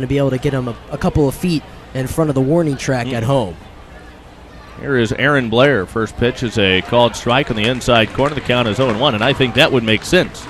to be able to get him a couple of feet in front of the warning track at home. Here is Aaron Blair. First pitch is a called strike on the inside corner. The count is 0-1, and I think that would make sense.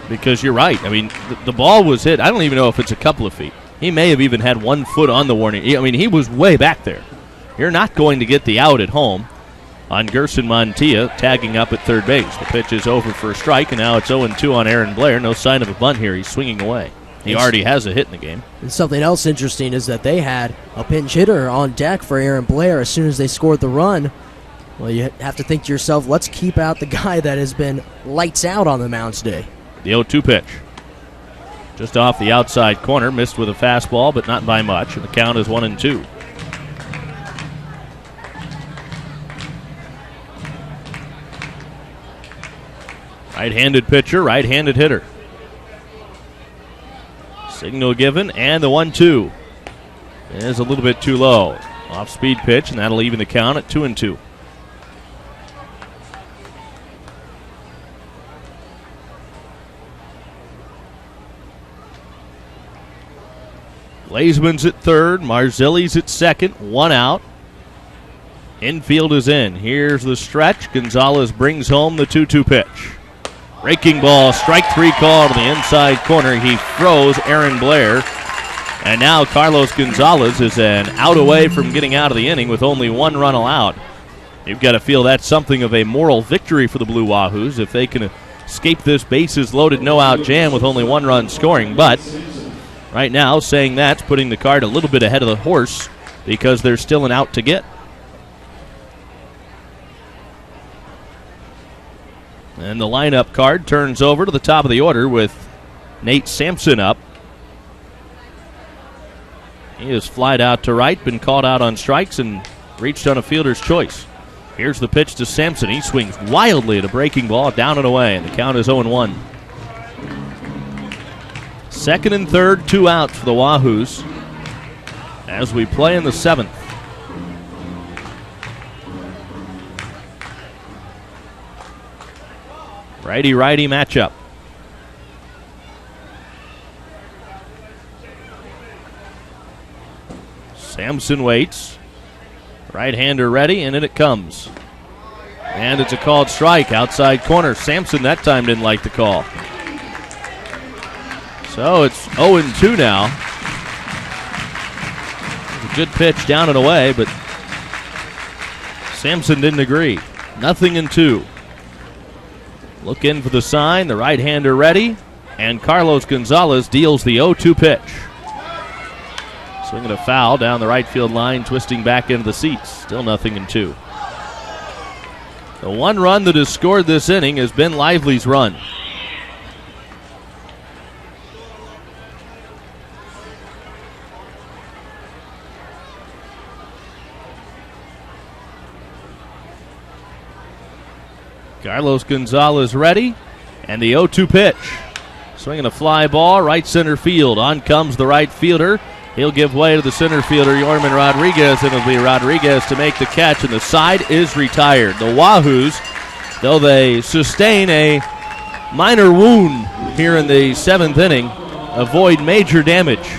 Because you're right. I mean, the ball was hit. I don't even know if it's a couple of feet. He may have even had 1 foot on the warning. I mean, he was way back there. You're not going to get the out at home on Gerson Montilla tagging up at third base. The pitch is over for a strike, and now it's 0-2 on Aaron Blair. No sign of a bunt here. He's swinging away. He already has a hit in the game. And something else interesting is that they had a pinch hitter on deck for Aaron Blair as soon as they scored the run. Well, you have to think to yourself, let's keep out the guy that has been lights out on the mound today. The 0-2 pitch. Just off the outside corner, missed with a fastball, but not by much, and the count is 1-2. Right-handed pitcher, right-handed hitter. Signal given, and the 1-2 is a little bit too low. Off-speed pitch, and that'll even the count at 2-2. Glazeman's at third, Marzilli's at second, 1 out. Infield is in. Here's the stretch. Gonzalez brings home the 2-2 pitch. Breaking ball, strike 3 call to the inside corner. He throws Aaron Blair. And now Carlos Gonzalez is an out away from getting out of the inning with only 1 run allowed. You've got to feel that's something of a moral victory for the Blue Wahoos if they can escape this bases loaded no out jam with only 1 run scoring. But right now, saying that's putting the cart a little bit ahead of the horse because there's still an out to get. And the lineup card turns over to the top of the order with Nate Sampson up. He has flied out to right, been called out on strikes, and reached on a fielder's choice. Here's the pitch to Sampson. He swings wildly at a breaking ball, down and away, and the count is 0-1. Second and third, 2 outs for the Wahoos as we play in the 7th. Righty-righty matchup. Sampson waits. Right-hander ready, and in it comes. And it's a called strike, outside corner. Sampson that time didn't like the call. So it's 0-2 now. It's a good pitch down and away, but Sampson didn't agree. 0-2. Look in for the sign. The right-hander ready. And Carlos Gonzalez deals the 0-2 pitch. Swinging a foul down the right field line, twisting back into the seats. Still 0-2. The 1 run that has scored this inning has been Lively's run. Carlos Gonzalez ready, and the 0-2 pitch. Swinging a fly ball, right center field. On comes the right fielder. He'll give way to the center fielder, Yorman Rodriguez, and it'll be Rodriguez to make the catch, and the side is retired. The Wahoos, though they sustain a minor wound here in the 7th inning, avoid major damage.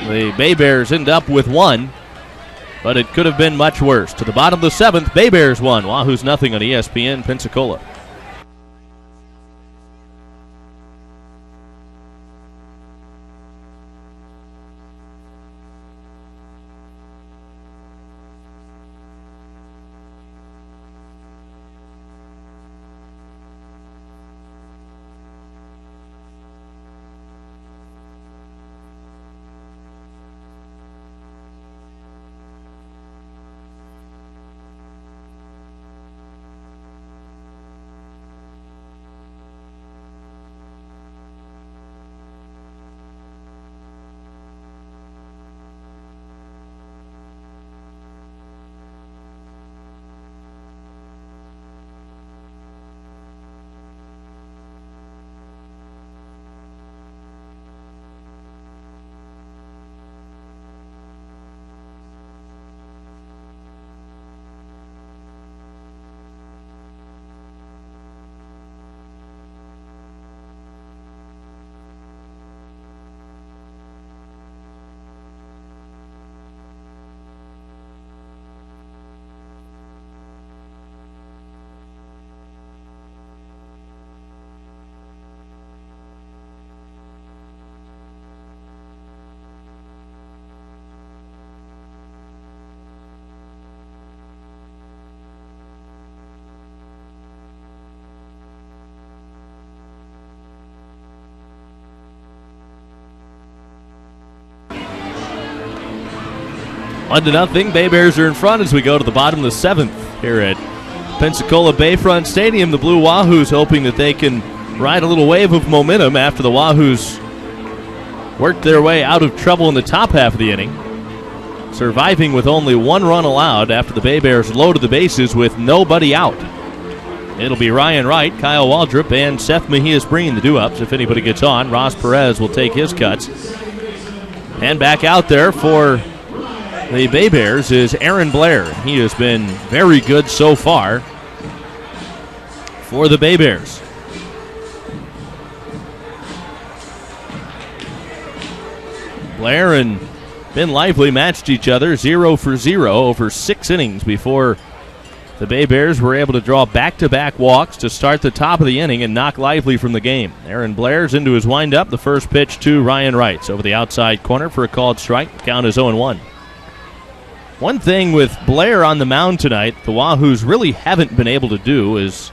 The BayBears end up with 1. But it could have been much worse. To the bottom of the 7th, BayBears 1. Wahoos 0 on ESPN Pensacola. 1-0. BayBears are in front as we go to the bottom of the 7th here at Pensacola Bayfront Stadium. The Blue Wahoos hoping that they can ride a little wave of momentum after the Wahoos worked their way out of trouble in the top half of the inning, surviving with only 1 run allowed after the BayBears loaded the bases with nobody out. It'll be Ryan Wright, Kyle Waldrop, and Seth Mejias bringing the due-ups. If anybody gets on, Ross Perez will take his cuts. And back out there for the BayBears is Aaron Blair. He has been very good so far for the BayBears. Blair and Ben Lively matched each other 0 for 0 over 6 innings before the BayBears were able to draw back-to-back walks to start the top of the inning and knock Lively from the game. Aaron Blair's into his windup. The first pitch to Ryan Wright over the outside corner for a called strike. Count is 0-1. One thing with Blair on the mound tonight, the Wahoos really haven't been able to do is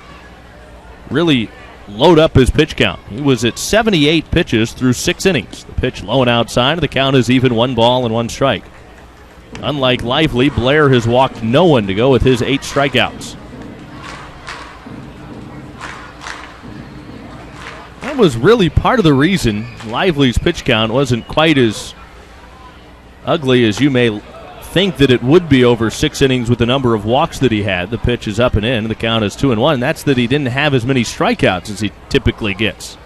really load up his pitch count. He was at 78 pitches through 6 innings. The pitch low and outside. The count is even 1 ball and 1 strike. Unlike Lively, Blair has walked no one to go with his 8 strikeouts. That was really part of the reason Lively's pitch count wasn't quite as ugly as you may think that it would be over 6 innings with the number of walks that he had. The pitch is up and in. The count is 2-1. That's that he didn't have as many strikeouts as he typically gets.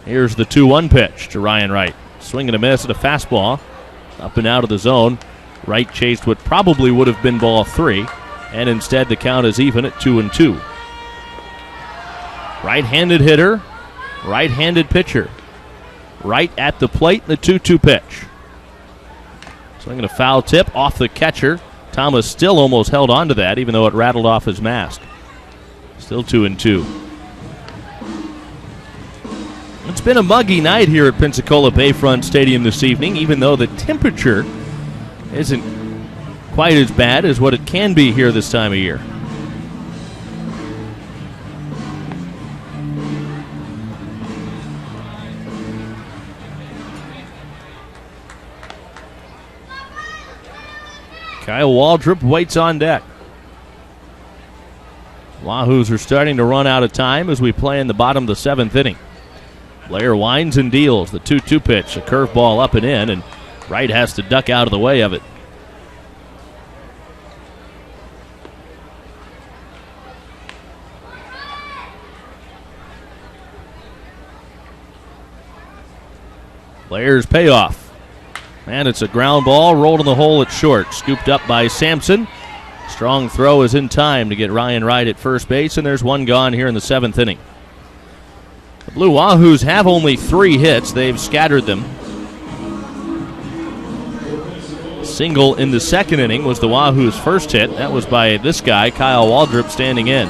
Here's the 2-1 pitch to Ryan Wright. Swing and a miss at a fastball. Up and out of the zone. Wright chased what probably would have been ball 3. And instead the count is even at 2-2. Right-handed hitter. Right-handed pitcher. Right at the plate, the 2-2 pitch. Swinging a foul tip off the catcher. Thomas still almost held on to that, even though it rattled off his mask. Still 2-2. It's been a muggy night here at Pensacola Bayfront Stadium this evening, even though the temperature isn't quite as bad as what it can be here this time of year. Kyle Waldrop waits on deck. Wahoos are starting to run out of time as we play in the bottom of the 7th inning. Blair winds and deals the 2-2 pitch, a curveball up and in, and Wright has to duck out of the way of it. Blair's payoff. And it's a ground ball rolled in the hole at short. Scooped up by Sampson. Strong throw is in time to get Ryan Wright at first base, and there's 1 gone here in the 7th inning. The Blue Wahoos have only 3 hits. They've scattered them. Single in the 2nd inning was the Wahoos' first hit. That was by this guy, Kyle Waldrop, standing in.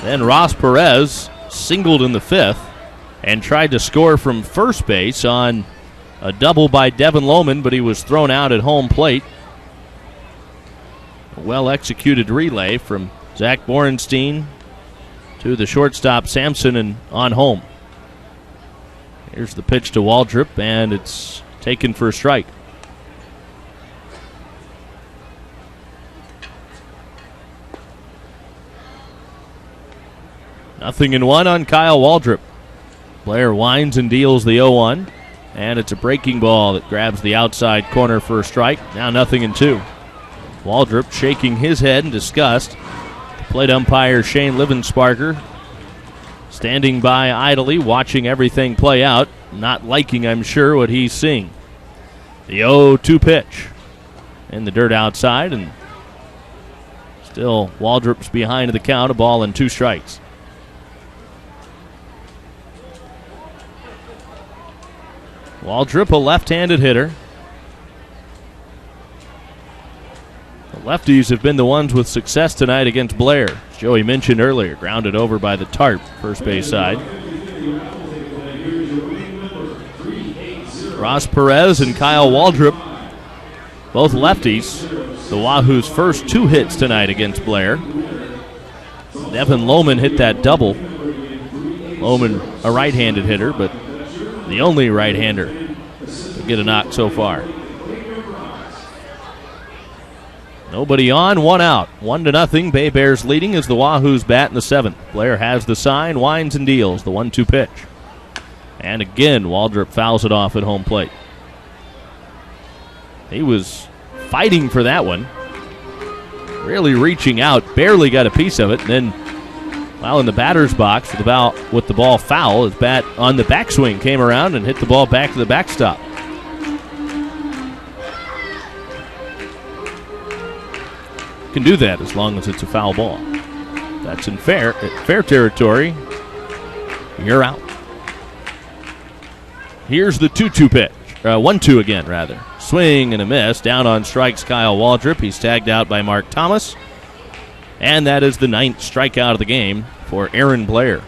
Then Ross Perez singled in the 5th and tried to score from first base on a double by Devin Lohman, but he was thrown out at home plate. A well-executed relay from Zach Borenstein to the shortstop Sampson and on home. Here's the pitch to Waldrop, and it's taken for a strike. Nothing in 1 on Kyle Waldrop. Blair winds and deals the 0-1. And it's a breaking ball that grabs the outside corner for a strike. Now 0-2. Waldrop shaking his head in disgust. The plate umpire Shane Livensparker standing by idly, watching everything play out. Not liking, I'm sure, what he's seeing. The 0-2 pitch. In the dirt outside, and still Waldrop's behind the count, a ball and 2 strikes. Waldrop, a left-handed hitter. The lefties have been the ones with success tonight against Blair. As Joey mentioned earlier, grounded over by the tarp, first base side. Ross Perez and Kyle Waldrop, both lefties. The Wahoos' first 2 hits tonight against Blair. Devin Lohman hit that double. Lohman, a right-handed hitter, but The only right-hander to get a knock so far. Nobody on, one out. 1-0. BayBears leading as the Wahoos bat in the 7th. Blair has the sign, winds and deals. The 1-2 pitch. And again, Waldrop fouls it off at home plate. He was fighting for that one. Really reaching out. Barely got a piece of it. And then, while in the batter's box with the ball foul, his bat on the backswing came around and hit the ball back to the backstop. Can do that as long as it's a foul ball. That's in fair territory. You're out. Here's the 2-2 pitch. 1-2 again, rather. Swing and a miss. Down on strikes, Kyle Waldrop. He's tagged out by Mark Thomas. And that is the 9th strikeout of the game for Aaron Blair.